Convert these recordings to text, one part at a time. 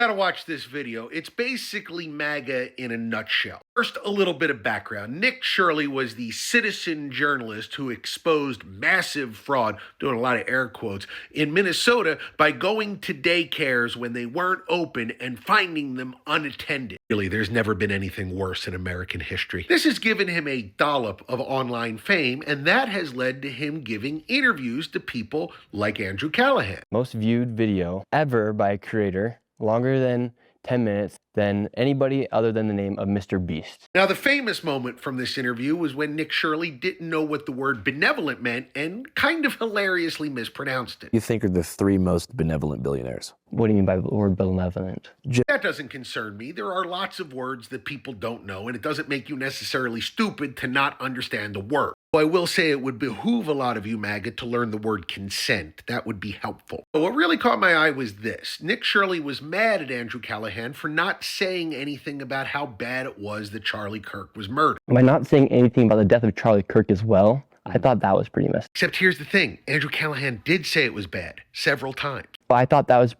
Gotta watch this video. It's basically MAGA in a nutshell. First, a little bit of background. Nick Shirley was the citizen journalist who exposed massive fraud, doing a lot of air quotes, in Minnesota by going to daycares when they weren't open and finding them unattended. Really, there's never been anything worse in American history. This has given him a dollop of online fame, and that has led to him giving interviews to people like Andrew Callaghan. Most viewed video ever by a creator, longer than 10 minutes, than anybody other than the name of Mr. Beast. Now, the famous moment from this interview was when Nick Shirley didn't know what the word benevolent meant and kind of hilariously mispronounced it. You think are the three most benevolent billionaires? What do you mean by the word benevolent? That doesn't concern me. There are lots of words that people don't know, and it doesn't make you necessarily stupid to not understand the word. I will say it would behoove a lot of you MAGA to learn the word consent. That would be helpful. But what really caught my eye was this. Nick Shirley was mad at Andrew Callaghan for not saying anything about how bad it was that Charlie Kirk was murdered. By not saying anything about the death of Charlie Kirk as well, I thought that was pretty messed up. Except here's the thing. Andrew Callaghan did say it was bad several times. But I thought that was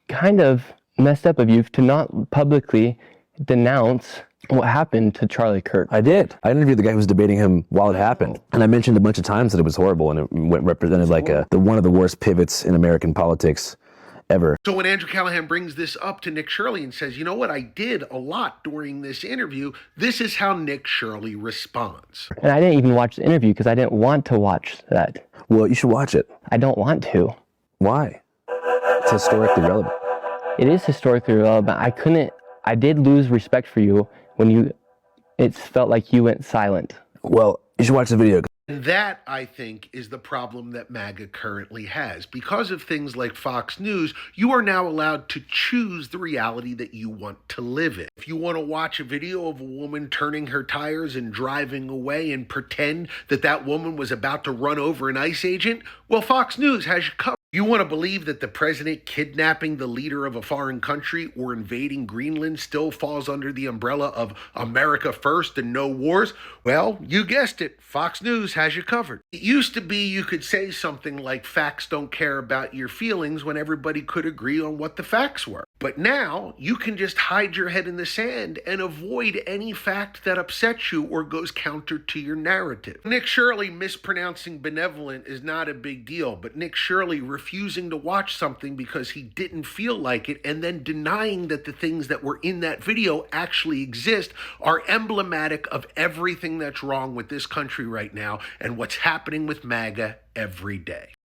kind of messed up of you to not publicly denounce what happened to Charlie Kirk. I did. I interviewed the guy who was debating him while it happened. And I mentioned a bunch of times that it was horrible and it represented like one of the worst pivots in American politics ever. So when Andrew Callaghan brings this up to Nick Shirley and says, you know what, I did a lot during this interview, this is how Nick Shirley responds. And I didn't even watch the interview because I didn't want to watch that. Well, you should watch it. I don't want to. Why? It's historically relevant. It is historically relevant. I did lose respect for you when it felt like you went silent. Well, you should watch the video. And that, I think, is the problem that MAGA currently has. Because of things like Fox News, you are now allowed to choose the reality that you want to live in. If you want to watch a video of a woman turning her tires and driving away and pretend that that woman was about to run over an ICE agent, well, Fox News has you covered. You want to believe that the president kidnapping the leader of a foreign country or invading Greenland still falls under the umbrella of America first and no wars? Well, you guessed it. Fox News has you covered. It used to be you could say something like facts don't care about your feelings when everybody could agree on what the facts were. But now you can just hide your head in the sand and avoid any fact that upsets you or goes counter to your narrative. Nick Shirley mispronouncing benevolent is not a big deal, but Nick Shirley refusing to watch something because he didn't feel like it and then denying that the things that were in that video actually exist are emblematic of everything that's wrong with this country right now and what's happening with MAGA every day.